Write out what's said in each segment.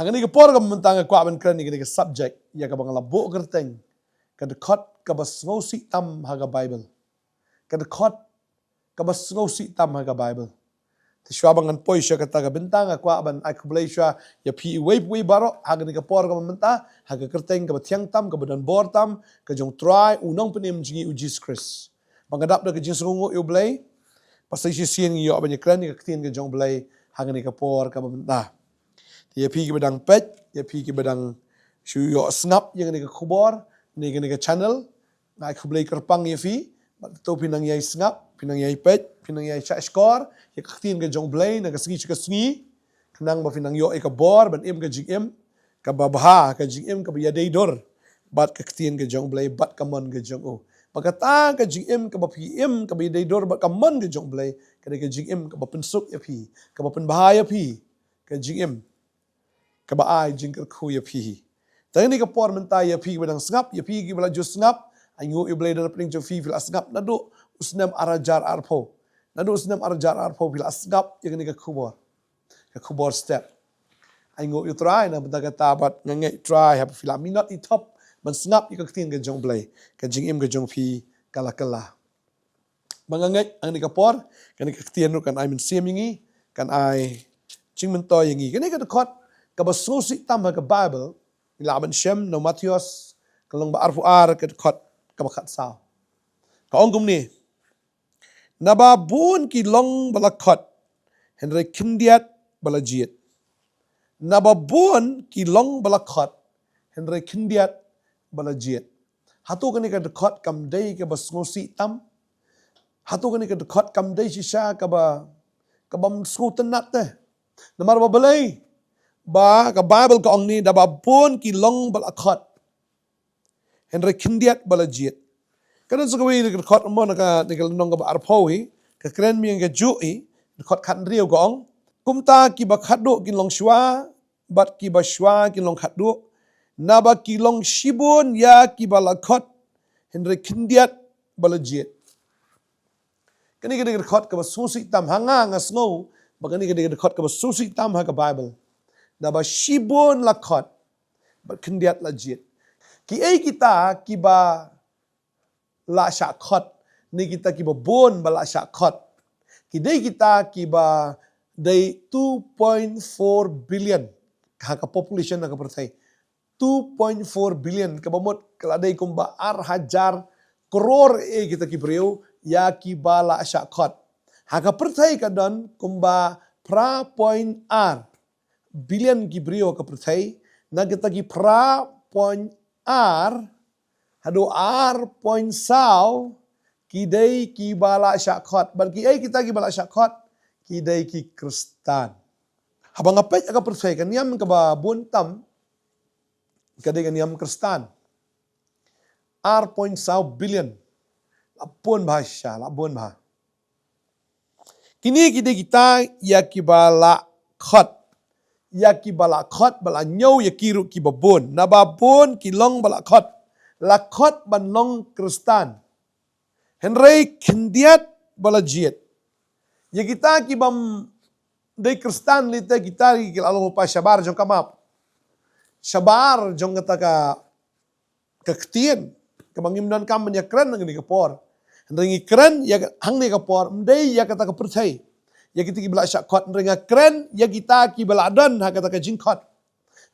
Hangani ka por ka mentang kwa ban kran ni ka subject ya ka bang labo kerteng ka dekot ka bas ngosi tam haga Bible. Ka dekot ka bas ngosi tam haga Bible. Ti shwa bangan poi sya kata ka bentang kwa ban ai kublai shwa ya pi we baro hangani ka por ka menta haga kerteng ka tiang tam ka badan bor tam ka jong try unong penim jingi ujis Chris. Bangadap da ka jing sungu yu blai pasai si sien yo ban kran ni ka tin ka jong blai hangani ka por ka menta. Dia pergi ke bedang pet, dia pergi ke bedang syuyok snap yang ni ke kubor, ni ke channel, nak ke beli kerpang ya fi, tu pinang yai snap, pinang yai pet, pinang yai chat score, ya ketin ke jong blay, nak ke sengi, kenang ba pinang yo ke bor, ban im ke jing im, ke babha, ke jing im ke biadai dor, bat ke ketin ke jong blay, bat kamon ke jong o. Pakata ke jing im ke bapi im ke biadai dor, bat kamon ke jong blay, ke jing im ke bapensuk ya fi, ke bapen bahaya fi, ke jing im. Kabaai jingkar ku ya pihi. Tadi ni kapor mentai ya pihi bedang sengap, ya pihi bela jus sengap, ayu iblay dan pening jo pihi bila sengap, nadu usnam arajar arpo. Nadu usnam arajar arpo bila sengap yang ni kubor step. Ayu yu try na benda kata bat ngangai try hab fila minat itop ban sengap yu tin ke jong blay, ke jing im ke jong pihi kala. Mangangai ang ni kapor, kan ni kaktian kan ai men semingi, kan ai jing mentoy yangi. Kan ni kadakot kabasusi tam ke Bible ilaban Shem no Matius kalong ba arfu ar ke kot kabakat sao ka ongum ni nababun ki long balakot henry kindiat balajiet nababun ki long balakot henry kindiat balajiet hatu kani ke kot kam dei ke basusi tam hatu kani ke kot kam dei sisa ka ba kabam skutenat te namar ba balai ba ka Bible ka ong ni da ba pun ki long bal akhat henry kindiat balajiet kana sa gawi ni khat mo na ka ni nong ka arpo hi ka kren mi nga ju hi khat khat riu ka ong kumta ki ba khadu ki long shwa bat ki ba shwa ki long khadu na ba ki long shibun ya ki balakhat henry kindiat balajiet kani ka khat ka ba susi tam hanga nga snow ba kani ka khat ka ba susi tam ha ka Bible Naba shibon lakot, berkendiat lajit. Ki ay kita kiba la syakot, ni kita kiba bon bala syakot. Kidai kita kiba day 2.4 billion haka population na kapertay. 2.4 billion kabamot kaladay kumba hajar kror kita kibreu ya kiba la syakot. Haka pertay kadon kumba pra point r billion gibrio ka perthai na kita gi pra point r hado r point saw kidai ki bala syakot ban ki ai kita gi bala syakot kidai ki kristan habang apet ka perthai kan yam ka ba buntam kadai kan yam kristan r point saw billion lapun bahasa lapun bah kini kita ya ki bala khot ya ki bala khot bala nyau ya kiru ki babon na babon ki long bala khot la khot ban long kristan henry kindiat bala jiet ya kita ki bam dei kristan lite kita ki lalu pa syabar jong kamap syabar jong kata ka kektien kebangim dan kam ya keren ngini kapor henry keren ya hang ni kapor mdei ya kata ka percaya ya kita ki bela syakot renga keren ya kita ki beladan ha kata ka jingkot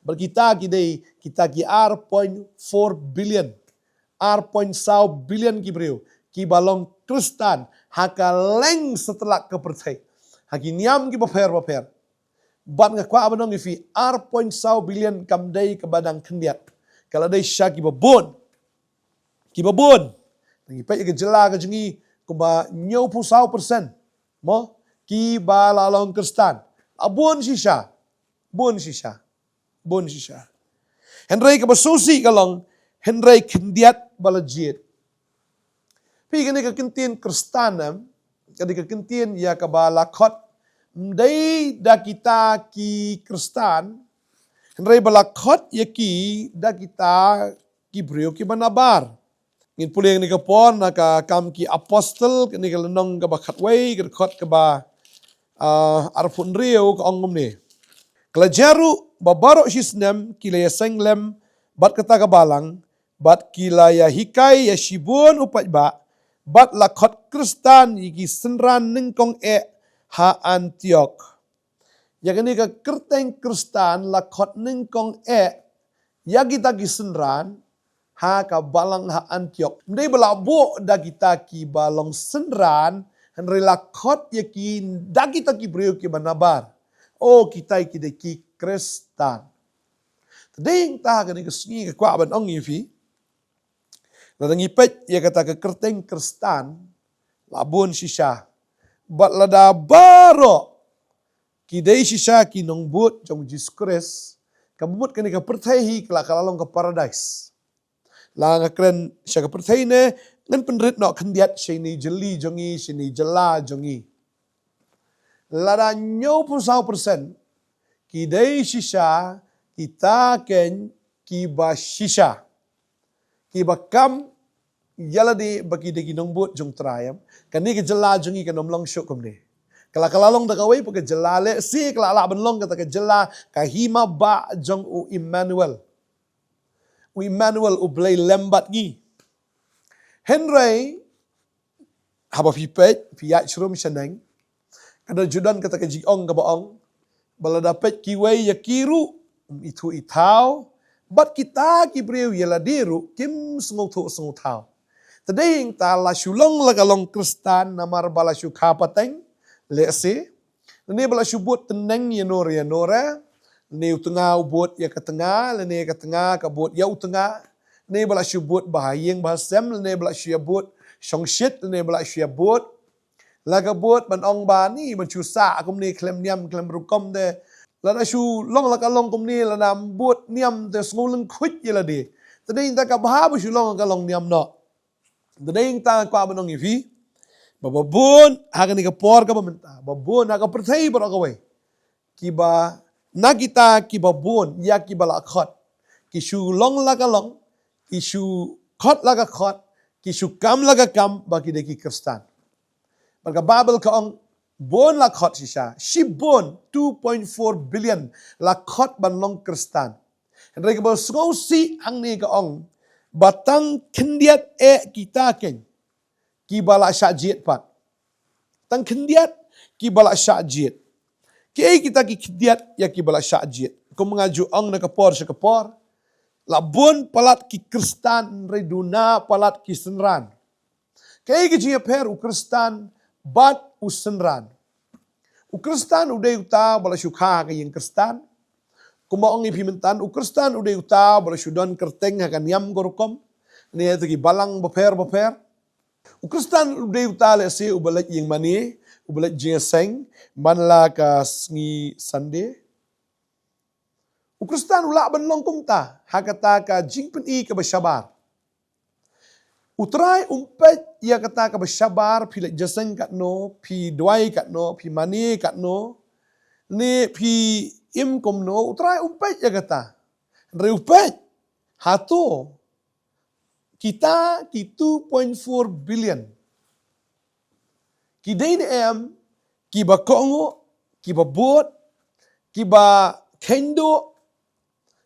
berkita ki dei kita ki R.4 billion R.4 billion ki breu ki balong kristan haka leng setelah kepercay haki niam ki baper bat nga kwa abanong ifi R.4 billion kam dei ke badang kendiat kalau dei syak ki babon ngi pe ke jela ke jengi kumba 90% mo ki balalong kristan abon sisha henry ka basusi kalong henry kindiat balajiet pi kani ka kintin kristanam kadi ka kintin ya ka balakot mdai da kita ki kristan henry balakot ya ki da kita ki brio ki banabar ngin puling ni ka pon na ka kam ki apostle ni ka lenong ka bakatway ka khot ka ba arfun rio ka ongom ni Kelajaru babarok sisnem kila ya senglem bat kata kabalang bat kila ya hikai ya shibun upat bat lakot Kristan yigi senran nengkong ha Antiok. Yang ini ke kerteng Kristan lakot nengkong ya kita ki senran ha ka balang ha Antiok. Mdai belabo da kita ki balong senran henry lakot ya ki da kita ki brio ki banabar. Oh kita ki de ki Kristan. Tading ta ka ni kesengi ke kwa ban ong yifi. Ladang ipet ya kata ke kerteng Kristan labun shisha. Bat lada baro ki dei shisha ki nong but jong Jesus Christ. Kabut ka ni ka pertahi kala-kalalong ke paradise. La nga kren siya ka pertahi ne ngan penrit no kendiat siya ni jeli jongi siya ni jela jongi. Lada 90% ki dei shisha kita ken ki ba shisha. Ki ba kam yala di bagi de ginong but jong trayam kani ke jela jongi ke nom long syok kumne. Kala kalalong da kawai pag jela le si kala la benlong kata ke jela kahima ba jong u Emmanuel. U Emmanuel u blay lembat gi. Henry haba pipet piat shrum shaneng kada judan kata ke jiong ka baong bala dapat kiway yakiru itu itau bat kita kibriu yala diru kim sengutu tau. Tading ta la shulong lagalong Kristan namar bala shu kapateng lese ne bala shu buat teneng yanore ne utengah buat ya ke tengah ne ke tengah ka buat ya utengah ne bala shu buat bahayeng bahasem ne bala shu ya buat shongshit ne bala shu ya buat laga buat ban ong bani ban shu sa akum ne klem niam klem rukom de lada shu long lagalong kum ne lada buat niam de smuleng khut yela de tading ta ka bah bu shu long lagalong niam no tading ta kwa ban ong ifi bababun hagan ka por ka bamenta babun ka perthai bar ka wai kiba nagita kiba bun ya kiba la khot ki shu long lagalong ki shu khot laga khot ki shu kam laga kam baki de ki Kristan. Maka Bible ka ong bon lakot siya. Si bon 2.4 billion lakot banlong Kristan. Henry ka ba si ang ni ka ong batang kendiat kita ken kibala syajit pat. Tang kendiat kibala syajit. Kaya kita ki kendiat ya kibala syajit. Kung mengaju ong na kapor sa kapor. Labun palat ki Kristan reduna palat ki senran. Kaya ki jiya per u Kristan bat usenran. U Kristan uday uta bala syukha kayeng Kristan. Kumaong ipimentan u Kristan uday uta bala syudon kerteng hakan yam gorkom. Niya ito ki balang baper. U Kristan uday uta lesi ubalat yung mani, ubalat jingseng, manla ka sngi Sunday. U Kristan ula banlong kumta, hakata ka jingpen i ka basyabar. Utrai umpet ia kata ka basyabar pi jaseng kat no pi duai kat no pi mani kat no ni pi im kom no utrai umpet ia kata re umpet hato kita ki 2.4 billion ki dei em ki ba kongo ki ba bot ki ba kendo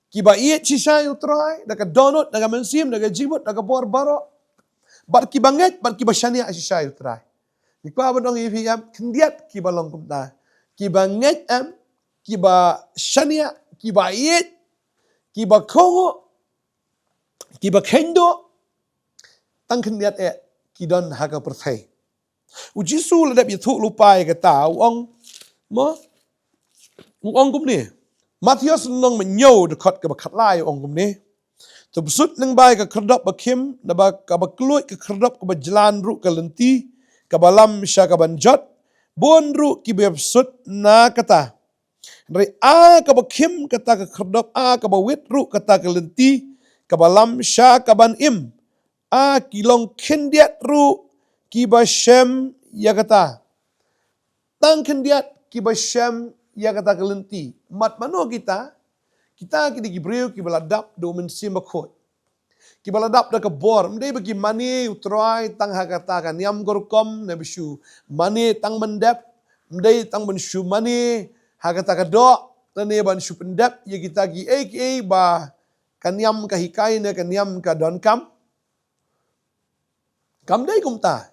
ki ba iet sisay utrai daga donut daga mensim daga jibut daga bor baro bat ki banget, bat ki basyania asisya utrai. Ikpa badong ifiyam kendiat ki balong kumta. Ki banget ki ba syania, ki ba iet, ki ba kongo, ki ba kendo, tang kendiat ki don haka perthai. Ujisu ladap yatuk lupai kata, uang kumni. Matius nong menyau dekat ke bakat lai uang kumni. Terbesut neng bai ke kerdop bakim, naba ka bakluit ke kerdop ke bajalan ru ke lenti, ke balam sya ke banjot, bon ru ki besut na kata. Dari ke bakim kata ke kerdop, ke bawit ru kata ke lenti, ke balam sya ke ban im, kilong kendiat ru ki basyem ya kata. Tang kendiat ki basyem ya kata ke lenti. Mat mano kita kini gibreu ki baladap do mensim bakot. Ki baladap da kabor, mdai bagi mani utrai tang hakata kan yam gorkom na bisu mani tang mendap, mdai tang benshu mani hakata ka do Nane ban supendap ya kita gi ba kanyam ka hikai na kanyam ka don kam dai kumta.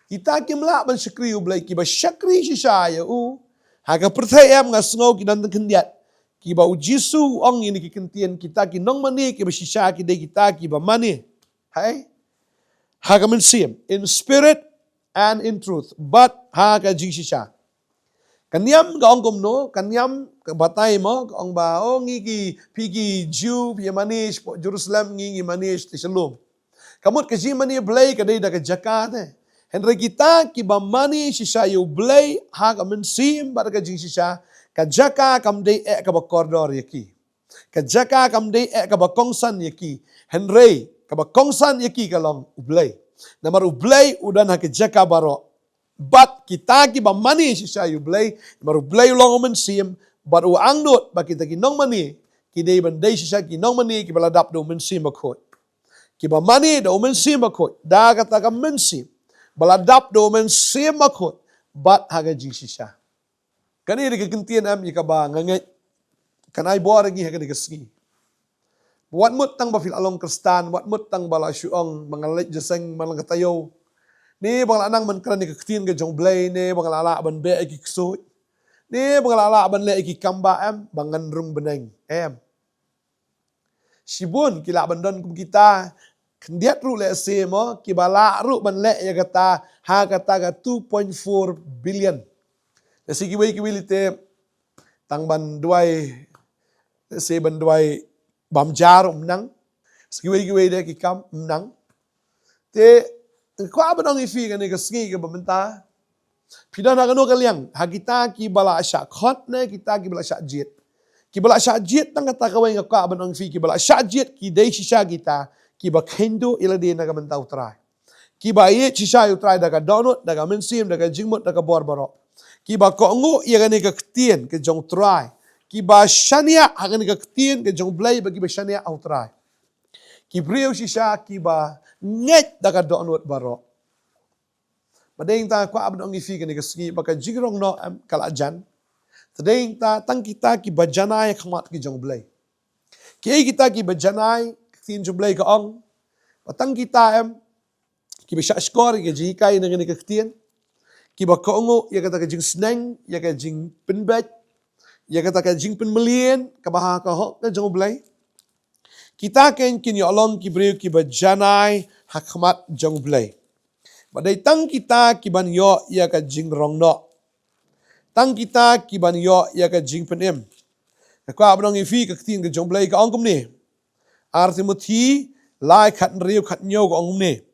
Kita ki mla ban syakri ublai ki ba syakri shisha ya haga percaya ngasngo ki dan kendiat. Ki ba ujisu ong ini ki kentian kita ki nong mani ki ba shisha ki dai kita ki ba mani. Hai. Haga mensim in spirit and in truth. But haga jing shisha. Kanyam ka ong kumno, kanyam ka batay mo, ka ong ba, ngi pigi Jew, pi manish, po Jerusalem, ngi manish, ti Shalom. Kamot ka ji mani blay, kaday da ka Jakarta. Henry kita, ki ba mani, shisha yu blay, ha ka mensim, bada ka jing shisha, ka jaka kam day ka ba kordor yaki. Ka jaka kam day ka ba kongsan yaki. Henry, ka ba kongsan yaki ka long ublay. Namar ublay, udan ha ka jaka baro. But kita ki ba mani shisha yu blay, baru blay long mensim, baru angnut ba kita ki nong mani, ki day bandai shisha ki nong mani ki baladap do mensim bakot. Ki ba mani do mensim bakot, da kata ka mensim, baladap do mensim bakot, but haga jing shisha. Kani di kekentian am ika ba ngangai, kanai buar lagi haga di keski. Wat mut tang ba fil along kristan, wat mut tang bala syuong, mangalit jaseng malang katayo. Ni bang lanang man kran ni ketin ke jong blay ni bang lala ban be ki ksut. Ni bang lala ban le ki kamba am bangan rung beneng em. Sibun kila bandon kum kita kendiat ru le se mo ki bala ru ban le ya kata ha kata ga 2.4 billion. Nasi ki wi te tang ban duai se ban duai bam jar nang. Ski wi de ki kam nang. Te ko abang ifi kan ni keski ke bementa. Pidan nak kena kaliang. Kita ki bala syak khot ne kita ki bala syak jit. Ki bala syak jit tang kata kawai ngak abang ifi ki bala syak jit ki dei shisha kita ki ba kendo ila de nak benta utrai. Ki ba ye shisha utrai daga donut daga mensim daga jingmut daga borbaro. Ki ba ko ngu ia kan ke ketien ke jong trai. Ki ba shania akan ke ketien ke jong blai bagi ba shania utrai. Ki brio shisha ki ba nget daga donut baro. Padahal ta ko abang ifi kan keski baka jigrong no kalajan. Tadeng ta tang kita ki bajanai khamat ki jong blai. Ki kita ki bajanai tin jong blai ka ong. Patang kita ki ba skor ki jikai nang ni ketien. Ki ba ko ngo ya kata ka jing sneng ya ka jing penbet ya kata ka jing penmelien ka bah ka ho ka jong blai. Kita ken kin yo long ki breu ki bajanai hakmat jong blai. Badai tang kita ki ban yo ya ka jing rong no. Tang kita ki ban yo ya ka jing penem. Ka abang ifi ka tin ka jong blai ka ong kum ni. Artimuthi lai khat riu khat nyo ka ong ni.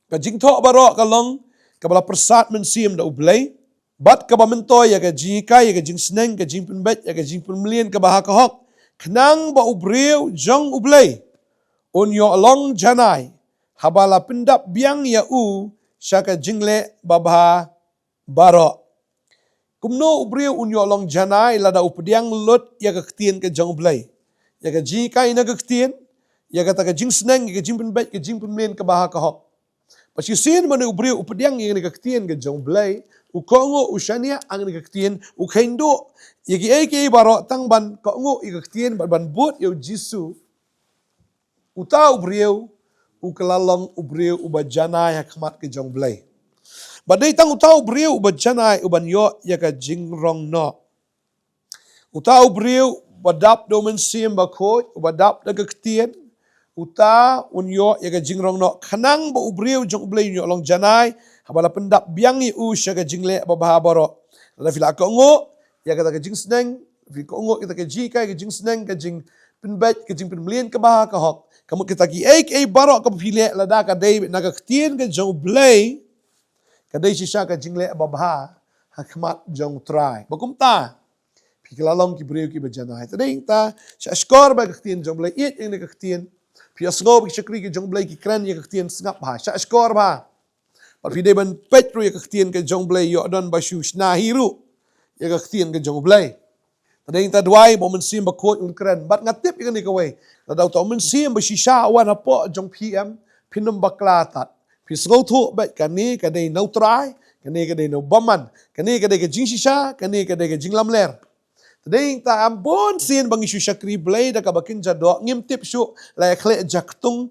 Ka jing tho baro ka long ka bala persat mensim da ublai. Bat ka ba mentoy ya ka jika ya ka jing sneng ka jing penbet ya ka jing penmelien ka bah ka hok. Kenang ba ubreu jong ublay. Unyo along janai. Habala pendap biang ya syaka jingle babha baro. Kumno ubreu unyo along janai lada upediang lut ya ka ketien ke jong ublay. Ya ka jika ina ka ketien. Ya ka ta ka jing seneng ya ka jing penbet ka jing penmelien ka bah ka hok. Pasisin manu ubreu upediang ya ka ketien ke jong ublay. Ukongo ushania ang ni ka ketien. Ukaindo yagi eke baro tang ban ko ngo ikaktin ban bot yo jisu uta ubrieu ukalalong ubrieu ubajana ya khamat ke jong blai badai tang uta ubrieu ubajana uban yo ya ka jingrong no uta ubrieu badap do mensim bakoi ubadap da kaktin uta unyo ya ka jingrong no khanang ba ubrieu jong blai yo long janai habala pendap biang i sya ka jingle babha baro la fila ko ngo ya kata ke jing seneng, ko ngo kita ke jikai ke jing seneng ke jing penbet ke jing penmelien ke bah ka hok. Kamu kita ki barok ke pile lada ka dei na ka ktien ke jong blai ka dei shisha ka jing le babha hakmat jong trai. Bakum ta pikilalong ki breu ki bejana. Tadeng ta sya skor ba ka ktien jong blai it ing ka ktien. Pi asgo ki syakri ki jong blai ki kran ya ka ktien sngap ba. Sya skor ba. Par fi dei ban petru ya ka ktien ke jong blai yo don ba shu na hiru. Ya ka ktien ke jong blai. Tadeng ta duai bo mensim ba kot un kran. Bat ngatip ikan ni kawai. Tadau ta mensim ba shisha wan apo jong PM pinum bakla tat. Pi sngau thu bet kani ka dei nau trai, kani ka dei nau baman, kani ka dei ka jing shisha, kani ka dei ka jing lamler. Tading ta ambon sin bang isu syakri blay da kabakin jadok ngim tip syuk la khle jaktung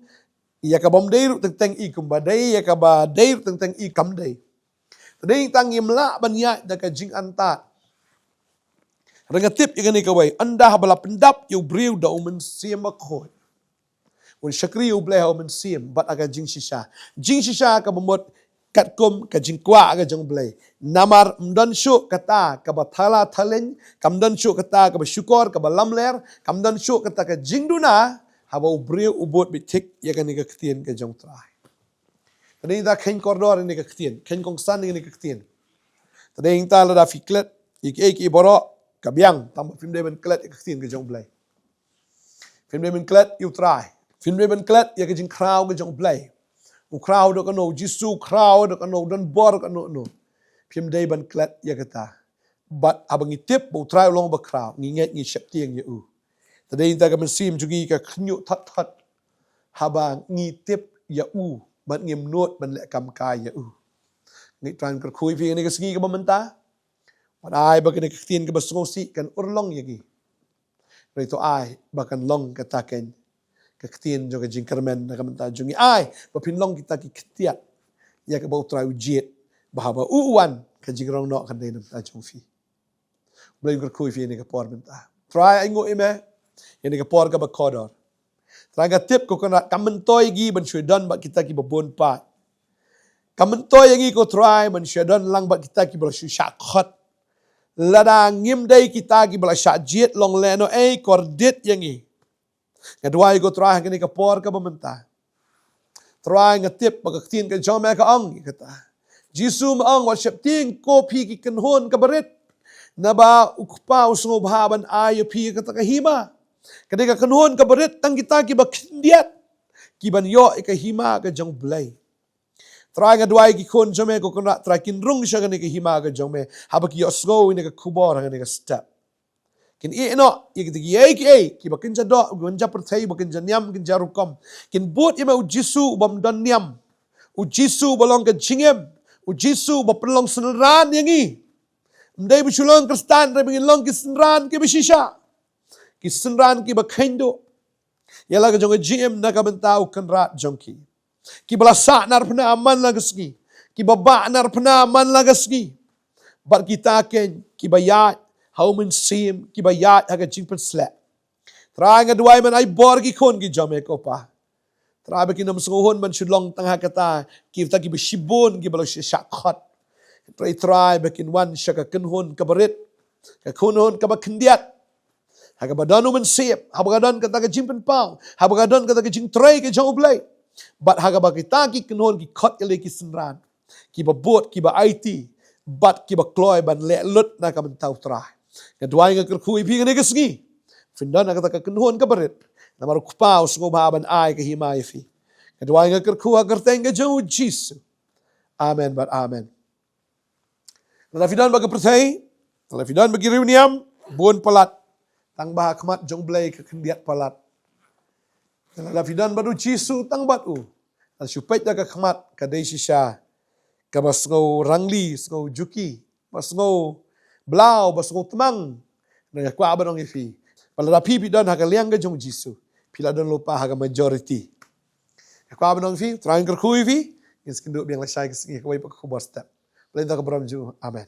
ya kabom dei tentang i kumbadai ya kabadai tentang i kamdai. Tading ta ngim la banyak da ka jing antat. Rengatip igani kawai anda habala pendap yu briu da umen sim makoi. Un syakri yu blay umen sim bat aga jing shisha. Jing shisha ka membuat katkum ka jingkwa ka jong blay namar mdan syuk kata ka bathala thalen kamdan syuk kata ka syukor ka lamler kamdan syuk kata ka jingduna haba ubriu ubot bitik ya kan ka ktien ka jong trai tadi da khen koridor ni ka ktien khen kongsan ni ka ktien tadi ta la da fiklet ik iboro ka biang tam film de ben klet ka ktien ka jong blay film de ben klet yu trai film de ben klet ya ka jing kraw ka jong blay crowd ka no jisu crowd ka no dan bor ka no phim dei ban klat ya kata but abang itip bo try long ba crowd ngi nget ngi shep tieng ya u tadei ta ka sim jugi ka khnu that haba ngi tip ya u ban ngim not ban le kam kai ya u ngi tran ka khui phi ni ka sgi ka bamanta wat ai ba ka ni ktien ka basngosi kan urlong yagi rito ai ba kan long ka taken kektien juga jingkermen na kamenta jungi ai papinlong kita ki ketiat ya ke bau trai ujiet bahaba uwan ka jingrong no kan denam ta jongfi blai gur kui fi ni ka por menta try ingo ime ni ka por ka ba kodor try ga tip ko kana kamentoy gi ban shwedan ba kita ki babon pa kamentoy gi ko try ban shwedan lang ba kita ki bla shu shakhat lada ngim dai kita ki bla shajet long leno kordit yangi Kedua ko try kini ka por ka bamenta. Try ngatip pagkaktin ka jome ka ang kata. Jisu maang worship ting ko pi ki kanhon ka barit. Na ba ukpa usngo bahaban ayo pi ka takahima. Kani ka kanhon ka barit tang kita ki bakindiat. Ki banyo ikahima ka jong blay. Try nga duay ki kon jome ko kuna try kinrung siya kani ka hima ka jome. Habak yosgo ini ka kubor kani ka step. Kin ino ki bakin jado gunja perthai bakin janyam kin jarukom kin bot ima ujisu bam danyam ujisu balong ke jingem ujisu bapelong senran yangi mdai busulong kristan re bingin long ki senran ki bishisha ki senran ki bakhendo yala ka jong jingem na ka bentau kan rat jongki ki balasa nar pna aman lagasgi ki baba nar pna aman lagasgi bar kita ken ki bayat Haumen sim ki bayat haga jingpen slap. Try nga duay man ay borgi kon ki jame ko pa. Try ba kinam sunguhon man shulong tangha kata kita ki bishibon ki balo shakhat. Try ba kinwan siya ka kunhon kabarit. Ka kunhon kabakindiat. Haga badano man sip. Habagadon kata ka jingpen pao. Habagadon kata ka jing tray ka jang ublay. But haga ba kita ki kunhon ki kot kali ki senran. Ki ba bot ki ba IT. But ki ba kloy ban le lut na ka mentau try. Kedua nga kerkui pi ngani kesgi. Findan kata ka kenhon ka barit. Na maru kupau sungo bahaban ai ka himai fi. Kedua nga kerku agar tengga jauh Jesus. Amen but amen. Nala fidan bagi percaya. Nala fidan bagi reuniam. Buon palat. Tang bah kemat jong blay ke kendiat palat. Nala fidan badu Jesus tang batu. Nala supait jaga kemat kadai sisya. Kabas ngau rangli, ngau juki. Bas ngau Blau basgo temang na kwa abanong ifi pala pipi don haga liang ga jong jisu pila don lupa haga majority kwa abanong ifi trying kerku ifi is kendo biang la shai ke kwai pa ko step lain ta ka bram ju amen